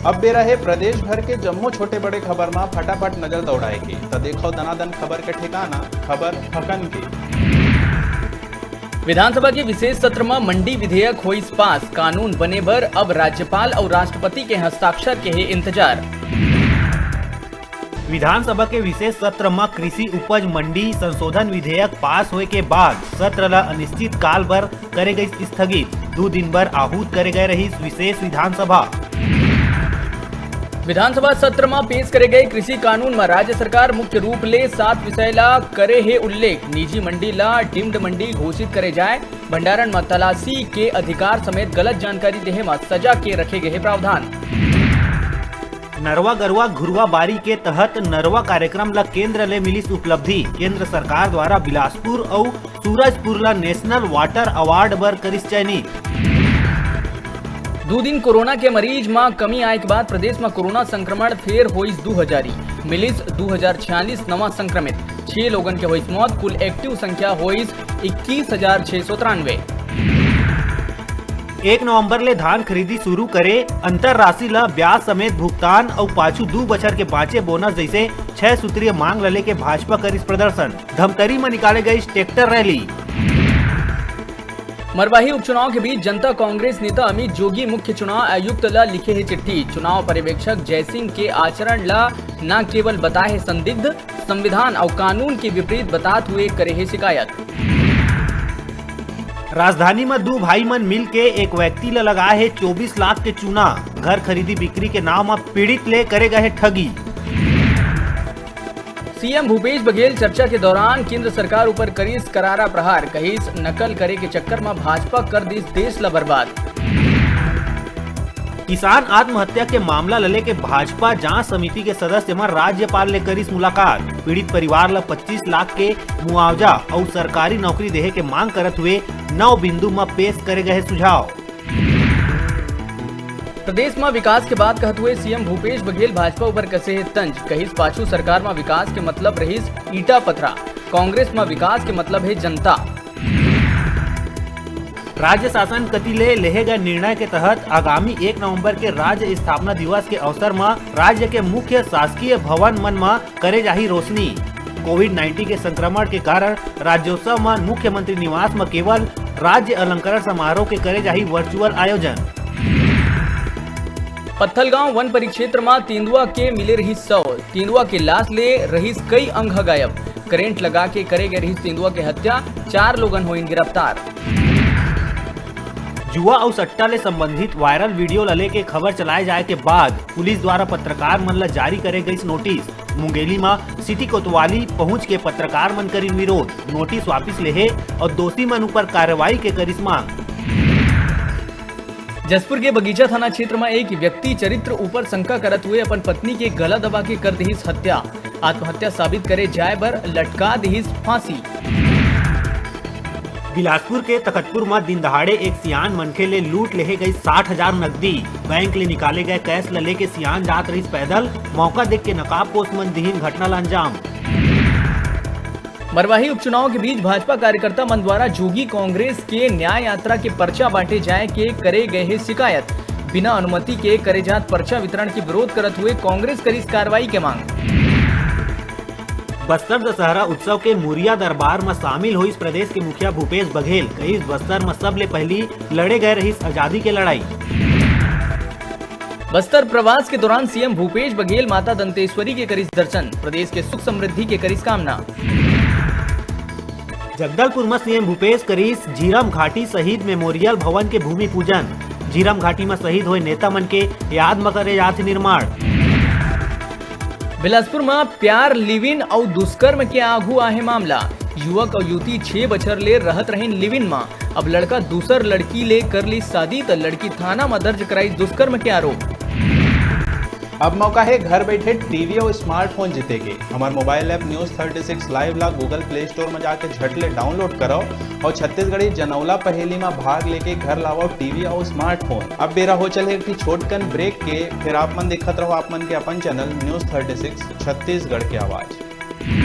अब बेरा है प्रदेश भर के जम्मो छोटे बड़े खबर में फटाफट नजर दौड़ाए के तो देखो दनादन खबर के ठिकाना खबर हकन के। विधानसभा के विशेष सत्र में मंडी विधेयक होई पास, कानून बने भर अब राज्यपाल और राष्ट्रपति के हस्ताक्षर के है इंतजार। विधानसभा के विशेष सत्र में कृषि उपज मंडी संशोधन विधेयक पास होए के बाद सत्र ला अनिश्चित काल भर करे गई स्थगित। 2 दिन भर आहूत करे गए रही विशेष विधानसभा सत्र में पेश करे गए कृषि कानून में राज्य सरकार मुख्य रूप ले 7 विषय ला करे है उल्लेख। निजी मंडी ला डिम्ड मंडी घोषित करे जाए, भंडारण में तलाशी के अधिकार समेत गलत जानकारी देहे में सजा के रखे गए प्रावधान। नरवा गरवा घुरवा बारी के तहत नरवा कार्यक्रम ला केंद्र ले मिलिस उपलब्धि। केंद्र सरकार द्वारा बिलासपुर और सूरजपुर ला नेशनल वाटर अवार्ड बर करिस चयनित। 2 दिन कोरोना के मरीज में कमी आए के बाद प्रदेश में कोरोना संक्रमण फिर होइस 2000 मिलिस 2046 नवा संक्रमित। 6 लोगन के होइस मौत, कुल एक्टिव संख्या होइस 21,693। 1 नवंबर ले धान खरीदी शुरू करे, अंतर राशि ला ब्याज समेत भुगतान और पाछू 2 बछर के बाँचे बोनस जैसे 6 सूत्रीय मांग लले के भाजपा करिस प्रदर्शन। धमतरी में निकाले गई ट्रैक्टर रैली। मरवाही उपचुनाव के बीच जनता कांग्रेस नेता अमित जोगी मुख्य चुनाव आयुक्त ला लिखे है चिट्ठी। चुनाव पर्यवेक्षक जयसिंह के आचरण ला न केवल बताए संदिग्ध, संविधान और कानून के विपरीत बताते हुए करे है शिकायत। राजधानी में 2 भाई मन मिल के एक व्यक्ति ला लगाए है 24 लाख के चूना। घर खरीदी बिक्री के नाम में पीड़ित ले करे गए ठगी। सीएम भूपेश बघेल चर्चा के दौरान केंद्र सरकार ऊपर करीस करारा प्रहार, कहीस नकल करे के चक्कर में भाजपा कर दी देश ला बर्बाद। किसान आत्महत्या के मामला लले के भाजपा जांच समिति के सदस्य में राज्यपाल ले करीस मुलाकात। पीड़ित परिवार ला 25 लाख के मुआवजा और सरकारी नौकरी देहे के मांग करत हुए 9 बिंदु में पेश करे गए सुझाव। प्रदेश में विकास के बाद कहते हुए सीएम भूपेश बघेल भाजपा ऊपर कसे है तंज, कहीस पाछू सरकार में विकास के मतलब रहीस ईटा पथरा, कांग्रेस में विकास के मतलब है जनता। राज्य शासन कति ले लेहे गए निर्णय के तहत आगामी 1 नवंबर के राज्य स्थापना दिवस के अवसर में राज्य के मुख्य शासकीय भवन मन में करे जाही रोशनी। कोविड-19 के संक्रमण के कारण राज्योत्सव में मुख्यमंत्री निवास में केवल राज्य अलंकरण समारोह के करे जाही वर्चुअल आयोजन। पत्थलगांव वन परिक्षेत्र में तेंदुआ के मिले रही 100, तेंदुआ के लाश ले रही कई अंग गायब। करेंट लगा के करे गए रही तेंदुआ के हत्या, 4 लोगन हुए गिरफ्तार। जुआ और सट्टा ले संबंधित वायरल वीडियो लले के खबर चलाए जाए के बाद पुलिस द्वारा पत्रकार मन ला जारी करे गई नोटिस। मुंगेली में सिटी कोतवाली पहुंच के पत्रकार मन करी विरोध, नोटिस वापिस लेहे और दोषी मन ऊपर कार्रवाई के करिस मांग। जसपुर के बगीचा थाना क्षेत्र में एक व्यक्ति चरित्र ऊपर शंका करत हुए अपन पत्नी के गला दबा के कर दीस हत्या। आत्महत्या साबित करे जाए पर लटका दीस फांसी। बिलासपुर के तखतपुर में दिन दहाड़े एक सियान मनखे ले लूट लेहे गई 60,000 नकदी। बैंक ले निकाले गए कैश ले के सियान जात रही पैदल, मौका देख के नकाबपोश मन दीहीन घटना ला अंजाम। मरवाही उपचुनाव के बीच भाजपा कार्यकर्ता मन द्वारा जोगी कांग्रेस के न्याय यात्रा के पर्चा बांटे जाए के करे गए है शिकायत। बिना अनुमति के करे जात पर्चा वितरण की विरोध करत हुए कांग्रेस करीस कार्रवाई के मांग। बस्तर दशहरा उत्सव के मुरिया दरबार में शामिल हुई प्रदेश के मुखिया भूपेश बघेल, कई बस्तर में सबले पहली लड़े गए रही आजादी के लड़ाई। बस्तर प्रवास के दौरान सीएम भूपेश बघेल माता दंतेश्वरी के करीस दर्शन, प्रदेश के सुख समृद्धि के करीस कामना। जगदलपुर में सीएम भूपेश करीस झीरम घाटी शहीद मेमोरियल भवन के भूमि पूजन। झीरम घाटी में शहीद हुए नेता मन के याद में करे जात निर्माण। बिलासपुर में प्यार लिविन और दुष्कर्म के आगू आहे मामला। युवक और युवती 6 बछर ले रहत रहीन लिविन में, अब लड़का दूसर लड़की ले कर ली शादी तो लड़की थाना में दर्ज कराई दुष्कर्म के आरोप। अब मौका है घर बैठे टीवी और स्मार्टफोन जीते के। हमारे मोबाइल ऐप न्यूज़ 36 लाइव ला गूगल प्ले स्टोर में जाके झटले डाउनलोड करो और छत्तीसगढ़ी जनौला पहेली में भाग लेके घर लाओ टीवी और स्मार्टफोन। अब बेरा हो चले एक छोटकन ब्रेक के, फिर आप मन दिखत रहो आप मन के अपन चैनल न्यूज़ 36 छत्तीसगढ़ की आवाज।